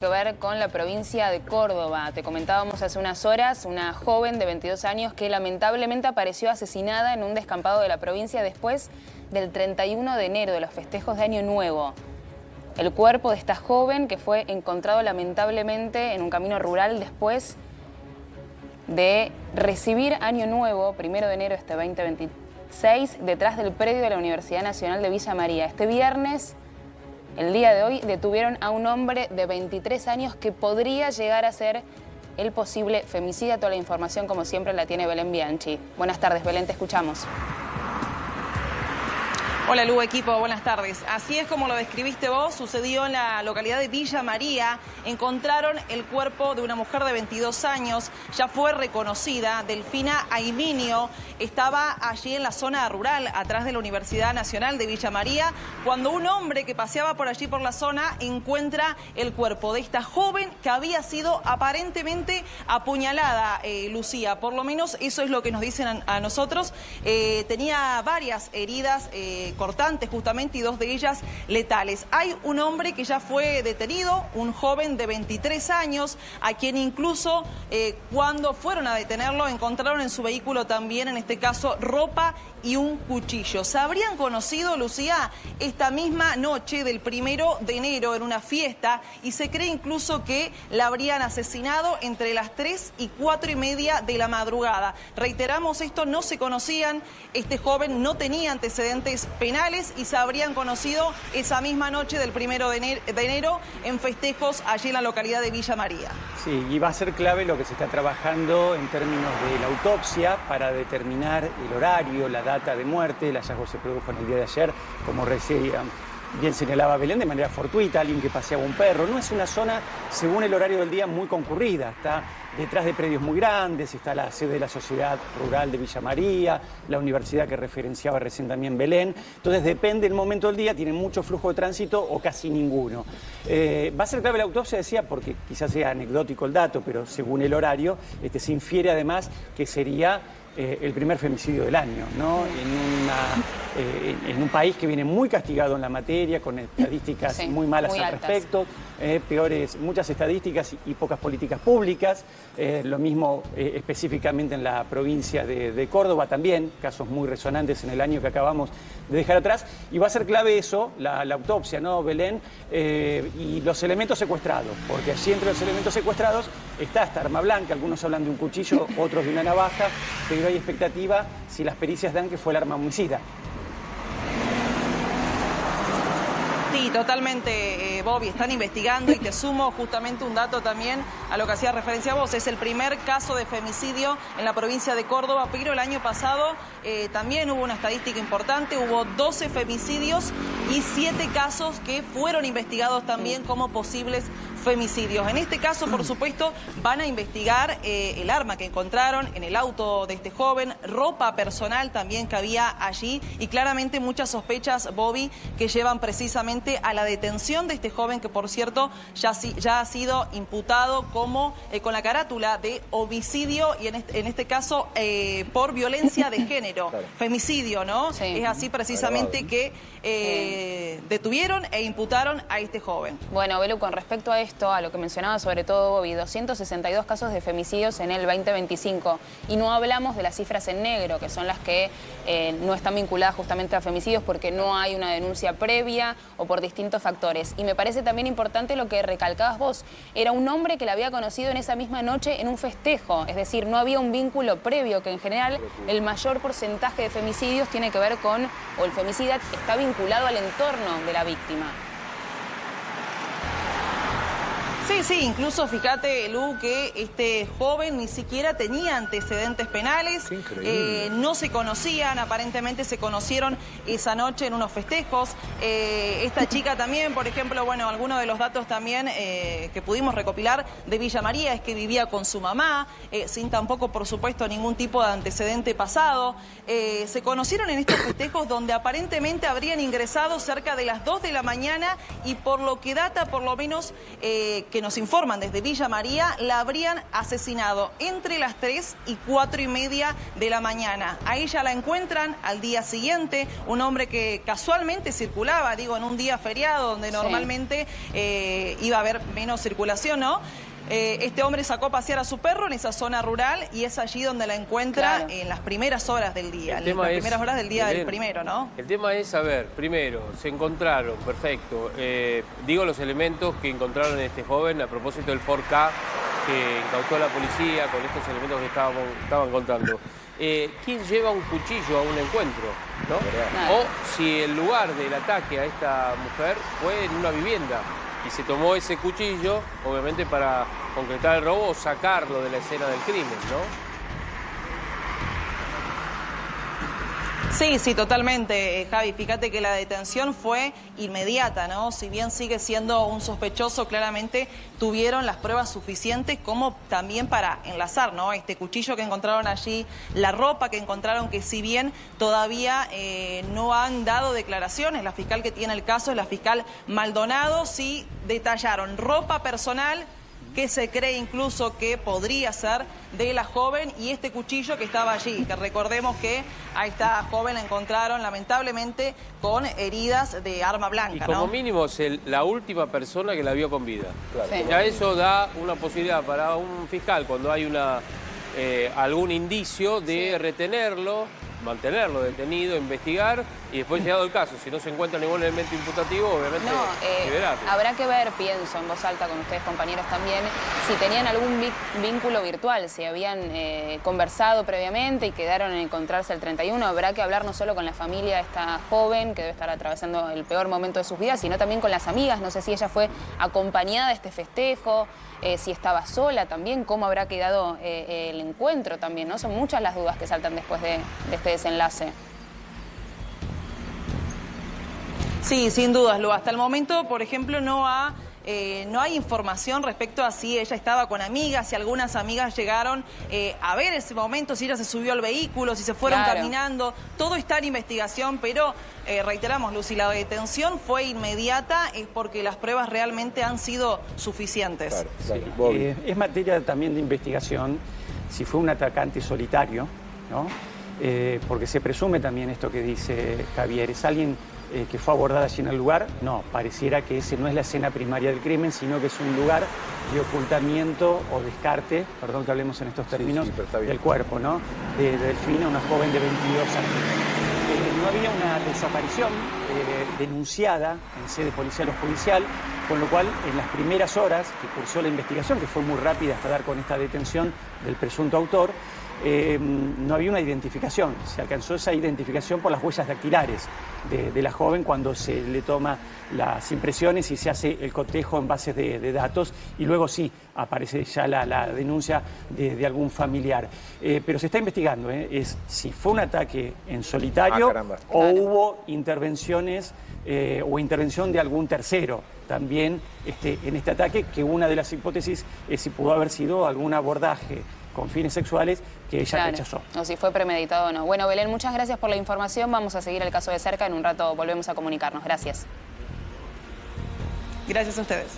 Que ver con la provincia de Córdoba. Te comentábamos hace unas horas, una joven de 22 años que lamentablemente apareció asesinada en un descampado de la provincia después del 31 de enero, de los festejos de Año Nuevo. El cuerpo de esta joven que fue encontrado lamentablemente en un camino rural después de recibir Año Nuevo, 1 de enero este 2026, detrás del predio de la Universidad Nacional de Villa María. Este viernes, el día de hoy, detuvieron a un hombre de 23 años que podría llegar a ser el posible femicida. Toda la información, como siempre, la tiene Belén Bianchi. Buenas tardes, Belén, te escuchamos. Hola Lu, equipo, buenas tardes. Así es como lo describiste vos, sucedió en la localidad de Villa María. Encontraron el cuerpo de una mujer de 22 años, ya fue reconocida, Delfina Aiminio. Estaba allí en la zona rural, atrás de la Universidad Nacional de Villa María, cuando un hombre que paseaba por allí por la zona encuentra el cuerpo de esta joven que había sido aparentemente apuñalada, Lucía. Por lo menos eso es lo que nos dicen a nosotros. Tenía varias heridas cortantes justamente y dos de ellas letales. Hay un hombre que ya fue detenido, un joven de 23 años, a quien incluso cuando fueron a detenerlo encontraron en su vehículo también, en este caso, ropa y un cuchillo. Se habrían conocido, Lucía, esta misma noche del 1 de enero en una fiesta y se cree incluso que la habrían asesinado entre las 3 y 4:30 de la madrugada. Reiteramos, esto no se conocían, este joven no tenía antecedentes penales y se habrían conocido esa misma noche del 1 de enero en festejos allí en la localidad de Villa María. Sí, y va a ser clave lo que se está trabajando en términos de la autopsia para determinar el horario, la data de muerte. El hallazgo se produjo en el día de ayer, como recién bien señalaba Belén, de manera fortuita, alguien que paseaba un perro. No es una zona, según el horario del día, muy concurrida. Está detrás de predios muy grandes, está la sede de la Sociedad Rural de Villa María, la universidad que referenciaba recién también Belén. Entonces depende del momento del día, tiene mucho flujo de tránsito o casi ninguno. Va a ser clave la autopsia, decía, porque quizás sea anecdótico el dato, pero según el horario, se infiere además que sería el primer femicidio del año, ¿no? En un país que viene muy castigado en la materia, con estadísticas muy malas al respecto, muchas estadísticas y pocas políticas públicas. Lo mismo específicamente en la provincia de Córdoba también, casos muy resonantes en el año que acabamos de dejar atrás. Y va a ser clave eso, la autopsia, ¿no, Belén? Y los elementos secuestrados, porque allí entre los elementos secuestrados está esta arma blanca. Algunos hablan de un cuchillo, otros de una navaja, pero hay expectativa si las pericias dan que fue el arma homicida. Sí, totalmente, Bobby, están investigando y te sumo justamente un dato también a lo que hacía referencia a vos. Es el primer caso de femicidio en la provincia de Córdoba, pero el año pasado también hubo una estadística importante, hubo 12 femicidios y 7 casos que fueron investigados también como posibles femicidios. En este caso, por supuesto, van a investigar el arma que encontraron en el auto de este joven, ropa personal también que había allí y claramente muchas sospechas, Bobby, que llevan precisamente a la detención de este joven que, por cierto, ya ha sido imputado como con la carátula de homicidio y en este caso por violencia de género, femicidio, ¿no? Sí. Es así precisamente que detuvieron e imputaron a este joven. Bueno, Belu, con respecto a esto, a lo que mencionaba sobre todo Bobby, 262 casos de femicidios en el 2025 y no hablamos de las cifras en negro, que son las que no están vinculadas justamente a femicidios porque no hay una denuncia previa o por distintos factores. Y me parece también importante lo que recalcabas vos, era un hombre que la había conocido en esa misma noche en un festejo, es decir, no había un vínculo previo, que en general el mayor porcentaje de femicidios tiene que ver con, o el femicida está vinculado al entorno de la víctima. Sí, incluso fíjate, Lu, que este joven ni siquiera tenía antecedentes penales, no se conocían, aparentemente se conocieron esa noche en unos festejos. Esta chica también, por ejemplo, bueno, algunos de los datos también que pudimos recopilar de Villa María es que vivía con su mamá, sin tampoco, por supuesto, ningún tipo de antecedente pasado. Se conocieron en estos festejos donde aparentemente habrían ingresado cerca de las 2 de la mañana y por lo que data, por lo menos, que que nos informan desde Villa María, la habrían asesinado entre las 3 y 4:30 de la mañana. A ella la encuentran al día siguiente, un hombre que casualmente circulaba, digo, en un día feriado donde normalmente iba a haber menos circulación, ¿no? Este hombre sacó a pasear a su perro en esa zona rural y es allí donde la encuentra en las primeras horas del día, en las primeras horas del día del primero, ¿no? El tema es, a ver, primero, se encontraron, perfecto, digo los elementos que encontraron en este joven a propósito del Ford Ka que incautó la policía con estos elementos que estaban contando. ¿Quién lleva un cuchillo a un encuentro? ¿No? O si el lugar del ataque a esta mujer fue en una vivienda y se tomó ese cuchillo, obviamente para concretar el robo o sacarlo de la escena del crimen, ¿no? Sí, totalmente, Javi. Fíjate que la detención fue inmediata, ¿no? Si bien sigue siendo un sospechoso, claramente tuvieron las pruebas suficientes como también para enlazar, ¿no? Este cuchillo que encontraron allí, la ropa que encontraron, que si bien todavía no han dado declaraciones, la fiscal que tiene el caso es la fiscal Maldonado, sí detallaron ropa personal, que se cree incluso que podría ser de la joven, y este cuchillo que estaba allí, que recordemos que a esta joven la encontraron lamentablemente con heridas de arma blanca, y como mínimo es la última persona que la vio con vida. Claro. Sí. Ya eso da una posibilidad para un fiscal, cuando hay algún indicio, de retenerlo, mantenerlo detenido, investigar, y después, llegado el caso, si no se encuentra ningún elemento imputativo, obviamente liberarlo. Habrá que ver, pienso en voz alta con ustedes, compañeros, también, si tenían algún vínculo virtual, si habían conversado previamente y quedaron en encontrarse el 31. Habrá que hablar no solo con la familia de esta joven, que debe estar atravesando el peor momento de sus vidas, sino también con las amigas. No sé si ella fue acompañada de este festejo, si estaba sola también, cómo habrá quedado el encuentro también, ¿no? Son muchas las dudas que saltan después de este desenlace. Sí, sin dudas, Lu. Hasta el momento, por ejemplo, no hay información respecto a si ella estaba con amigas, si algunas amigas llegaron a ver ese momento, si ella se subió al vehículo, si se fueron caminando. Todo está en investigación, pero reiteramos, Lu, si la detención fue inmediata es porque las pruebas realmente han sido suficientes. Claro. Es materia también de investigación si fue un atacante solitario, ¿no? Porque se presume también esto que dice Javier, es alguien que fue abordada allí en el lugar. No, pareciera que ese no es la escena primaria del crimen, sino que es un lugar de ocultamiento o descarte, perdón que hablemos en estos términos, del cuerpo, ¿no? De Delfina, una joven de 22 años. No había una desaparición denunciada en sede policial o judicial, con lo cual en las primeras horas que cursó la investigación, que fue muy rápida hasta dar con esta detención del presunto autor, no había una identificación. Se alcanzó esa identificación por las huellas dactilares de la joven cuando se le toma las impresiones y se hace el cotejo en bases de datos, y luego sí aparece ya la denuncia de algún familiar. Pero se está investigando, es si fue un ataque en solitario o hubo intervenciones o intervención de algún tercero también en este ataque, que una de las hipótesis es si pudo haber sido algún abordaje con fines sexuales que ella rechazó. O si fue premeditado o no. Bueno, Belén, muchas gracias por la información. Vamos a seguir el caso de cerca. En un rato volvemos a comunicarnos. Gracias. Gracias a ustedes.